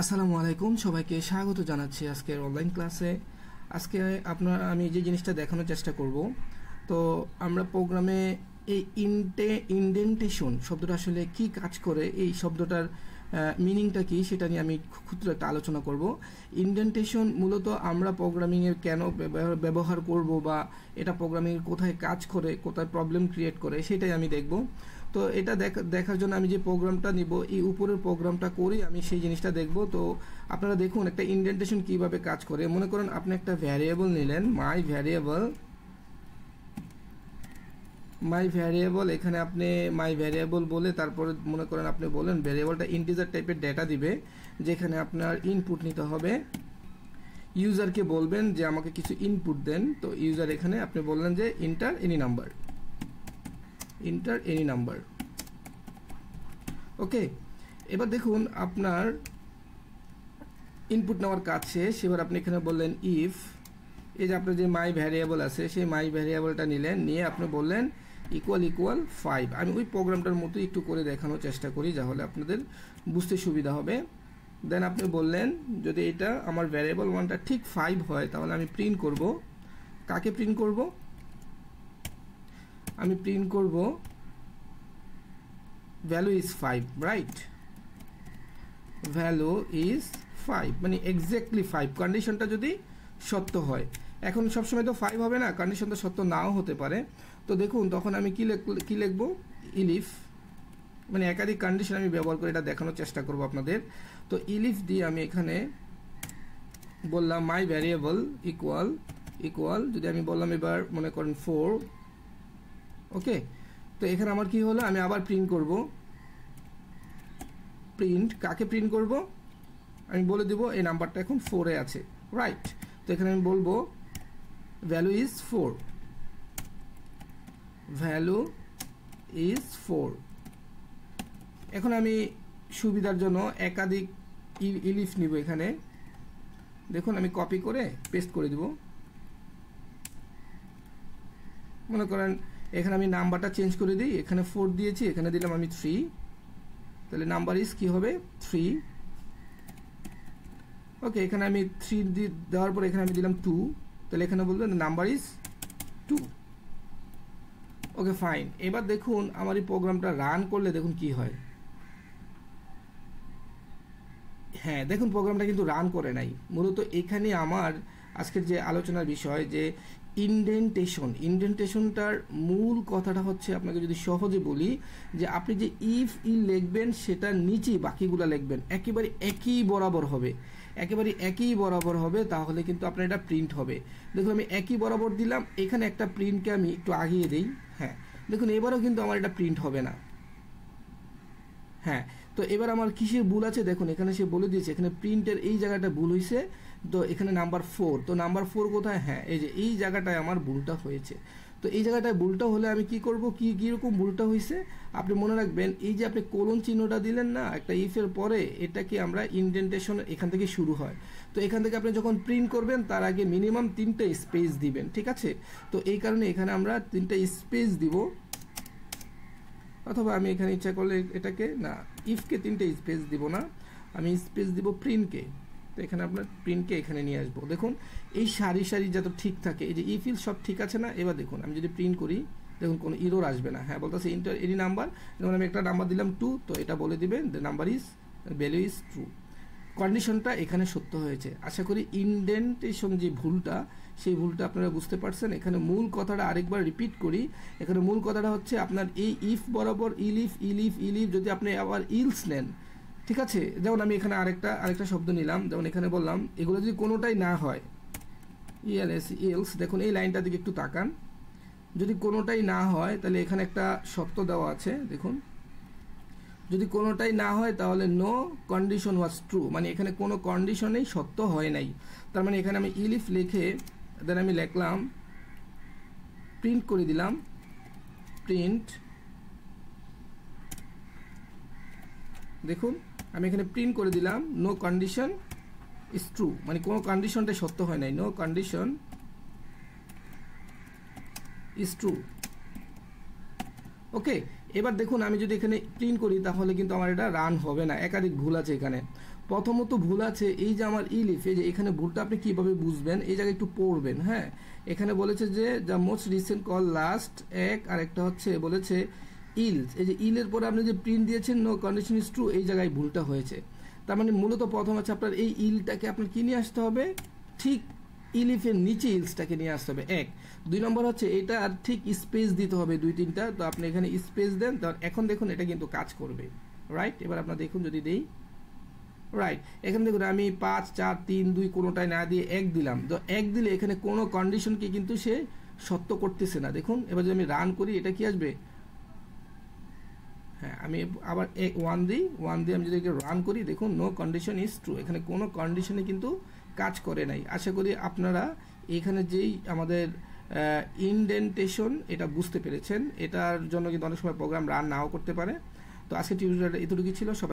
আসসালামু আলাইকুম, সবাইকে স্বাগত জানাচ্ছি আজকের অনলাইন ক্লাসে। আজকে আমি যে জিনিসটা দেখানোর চেষ্টা করব, তো আমরা প্রোগ্রামে এই ইনডেন্টেশন শব্দটা আসলে কি কাজ করে, এই শব্দটার মিনিংটা কি সেটা নিয়ে আমি ক্ষুদ্র একটা আলোচনা করব। ইনডেন্টেশন মূলত আমরা প্রোগ্রামিংয়ের কেন ব্যবহার করব, বা এটা প্রোগ্রামিংয়ের কোথায় কাজ করে, কোথায় প্রবলেম ক্রিয়েট করে, সেটাই আমি দেখব। তো এটা দেখার জন্য আমি যে প্রোগ্রামটা নিব, এই উপরের প্রোগ্রামটা করে আমি সেই জিনিসটা দেখব। তো আপনারা দেখুন একটা ইনডেন্টেশন কিভাবে কাজ করে। মনে করেন আপনি একটা ভ্যারিয়েবল নিলেন, মাই ভ্যারিয়েবল, এখানে আপনি মাই ভ্যারিয়েবল বলে তারপরে মনে করেন আপনি বলেন ভ্যারিয়েবলটা ইন্টিজার টাইপের ডেটা দিবে, যেখানে আপনার ইনপুট নিতে হবে। ইউজারকে বলবেন যে আমাকে কিছু ইনপুট দেন। তো ইউজার এখানে আপনি বললেন যে ইন্টার এনি নাম্বার। ওকে, এবার দেখুন আপনার ইনপুট নেওয়ার কাজ শেষ। এবার আপনি এখানে বললেন ইফ, এই যে আপনার যে মাই ভ্যারিয়েবল আছে সেই মাই ভ্যারিয়েবলটা নিলেন, নিয়ে আপনি বললেন ইকুয়াল 5। আমি ওই প্রোগ্রামটার মতো একটু করে দেখানোর চেষ্টা করি, তাহলে আপনাদের বুঝতে সুবিধা হবে। দেন আপনি বললেন যদি এটা আমার ভ্যারিয়েবল ওয়ানটা ঠিক 5 হয় তাহলে আমি প্রিন্ট করব। কাকে প্রিন্ট করব? আমি প্রিন্ট করব value is 5, right? Value is 5 মানে এক্স্যাক্টলি 5, কন্ডিশনটা যদি সত্য হয়। এখন সবসময় তো 5 হবে না, কন্ডিশন তো সত্য নাও হতে পারে। তো দেখুন তখন আমি কি লিখব, ইলিফ, মানে একাধিক কন্ডিশন আমি ব্যবহার করে এটা দেখানোর চেষ্টা করব আপনাদের। তো ইলিফ দিয়ে আমি এখানে বললাম মাই ভ্যারিয়েবল ইকুয়াল যদি আমি বললাম এবার মনে করেন 4। ওকে, তো এখানে আমার কি হলো, আমি আবার প্রিন্ট করব। প্রিন্ট কাকে প্রিন্ট করব, আমি বলে দেব এই নাম্বারটা এখন 4-এ আছে, রাইট? তো এখানে আমি বলবো ভ্যালু ইজ 4, ভ্যালু ইজ 4। এখন আমি সুবিধার জন্য একাধিক ইলিফ নিব। এখানে দেখুন আমি কপি করে পেস্ট করে দিব। মনে করেন এখানে আমি নাম্বারটা চেঞ্জ করে দিই, এখানে 4 দিয়েছি, এখানে দিলাম আমি 3, তাহলে নাম্বার ইজ কি হবে 3। ওকে, এখানে আমি 3 দেওয়ার পর এখানে আমি দিলাম 2, তাহলে এখানে বলবেন নাম্বার ইজ 2। Okay fine. এবার দেখুন আমার এই প্রোগ্রামটা রান করলে দেখুন কি হয়। হ্যাঁ, দেখুন প্রোগ্রামটা কিন্তু রান করে নাই। মূলত এখানে আমার আজকের যে আলোচনার বিষয় যে ইনডেন্টেশনটার মূল কথাটা হচ্ছে, আপনাকে যদি সহজে বলি, যে আপনি যে ইফ লিখবেন সেটার নিচেই বাকিগুলো লিখবেন, একেবারে একই বরাবর হবে, তাহলে কিন্তু আপনার এটা প্রিন্ট হবে। দেখুন আমি একই বরাবর দিলাম, এখানে একটা প্রিন্টকে আমি একটু আগিয়ে দিই। হ্যাঁ দেখুন এবারও কিন্তু আমার এটা প্রিন্ট হবে না। হ্যাঁ, তো এবার আমার কিসের ভুল আছে দেখুন, এখানে সে বলে দিয়েছে এখানে প্রিন্টের এই জায়গাটা ভুল হয়েছে। তো এখানে নাম্বার 4, তো নাম্বার 4 কোথায়? হ্যাঁ, এই যে এই জায়গাটায় আমার ভুলটা হয়েছে। তো এই জায়গাটায় ভুলটা হলে আমি কি করব, কীরকম ভুলটা হয়েছে আপনি মনে রাখবেন। এই যে আপনি কোলন চিহ্নটা দিলেন না একটা ইফের পরে, এটাকে আমরা ইনডেন্টেশন এখান থেকে শুরু হয়। তো এখান থেকে আপনি যখন প্রিন্ট করবেন তার আগে মিনিমাম 3টা স্পেস দিবেন, ঠিক আছে? তো এই কারণে এখানে আমরা 3টা স্পেস দিব, অথবা আমি এখানে ইচ্ছা করলে এটাকে না, ইফকে 3টে স্পেস দিব না, আমি স্পেস দিব প্রিন্টকে। তো এখানে আপনার প্রিন্টকে এখানে নিয়ে আসবো। দেখুন এই সারি যাতে ঠিক থাকে, এই যে ইফিল সব ঠিক আছে না। এবার দেখুন আমি যদি প্রিন্ট করি, দেখুন কোনো এরর আসবে না। হ্যাঁ বলতেছে ইন্টার এনি নাম্বার, যেমন আমি একটা নাম্বার দিলাম 2, তো এটা বলে দিবে the number is value is true. কন্ডিশনটা এখানে সত্য হয়েছে। আশা করি ইনডেন্টেশন যে ভুলটা, সেই ভুলটা আপনারা বুঝতে পারছেন। এখানে মূল কথাটা আরেকবার রিপিট করি। এখানে মূল কথাটা হচ্ছে আপনার এই ইফ বরাবর ইলিফ যদি আপনি আবার ইলস নেন, ঠিক আছে? যেমন আমি এখানে আরেকটা শব্দ নিলাম, যেমন এখানে বললাম এগুলো যদি কোনোটাই না হয়, ইলস, দেখুন এই লাইনটার দিকে একটু তাকান। যদি কোনোটাই না হয় তাহলে এখানে একটা শর্ত দেওয়া আছে, দেখুন যদি কোনোটাই না হয় তাহলে নো কন্ডিশন ওয়াজ ট্রু, মানে এখানে কোনো কন্ডিশনেই সত্য হয় নাই। তার মানে এখানে আমি ইলিফ লিখে দেন আমি লিখলাম, প্রিন্ট করে দিলাম, প্রিন্ট, দেখুন আমি এখানে প্রিন্ট করে দিলাম নো কন্ডিশন ইজ ট্রু, মানে কোনো কন্ডিশনটাই সত্য হয় নাই, নো কন্ডিশন ইজ ট্রু। ওকে, এবার দেখুন আমি যদি এখানে প্রিন্ট করি তাহলে কিন্তু আমার এটা রান হবে না, একাধিক ভুল আছে এখানে। প্রথমত ভুল আছে এই যে আমার ইলিফ, এই যে এখানে ভুলটা আপনি কিভাবে বুঝবেন, এই জায়গায় একটু পড়বেন। হ্যাঁ, এখানে বলেছে যে the most recent call last এক, আর একটা হচ্ছে বলেছে ইলস, এই যে ইলের পরে আপনি যে প্রিন্ট দিয়েছেন নো কন্ডিশন ইজ ট্রু, এই জায়গায় ভুলটা হয়েছে। তার মানে মূলত প্রথম হচ্ছে আপনার এই ইলটাকে আপনার কি নিয়ে আসতে হবে, ঠিক ইলিফের নিচে ইলসটাকে নিয়ে আসতে হবে এক। 2 নম্বর হচ্ছে এটা আর ঠিক স্পেস দিতে হবে 2-3টা, তো আপনি এখানে স্পেস দেন, তাহলে এখন দেখুন এটা কিন্তু কাজ করবে। রাইট, এবার আপনার দেখুন যদি দেই, রাইট, এখানে দেখুন আমি 5 4 3 2 কোনোটাই না দিয়ে 1 দিলাম, তো 1 দিলে এখানে কোনো কন্ডিশনকে কিন্তু সে সত্য করতেছে না। দেখুন এবার যদি আমি রান করি এটা কি আসবে, হ্যাঁ আমি আবার 1 দিই, 1 দিয়ে আমি যদি রান করি দেখুন নো কন্ডিশন ইজ ট্রু, এখানে কোনো কন্ডিশনে কিন্তু কাজ করে নাই। আশা করি আপনারা এখানে যেই আমাদের ইনডেন্টেশন এটা বুঝতে পেরেছেন, এটার জন্য কিন্তু অনেক সময় প্রোগ্রাম রান নাও করতে পারে। তো আজকে টিউটোরিয়ালটা এতটুকুই ছিল। সবাই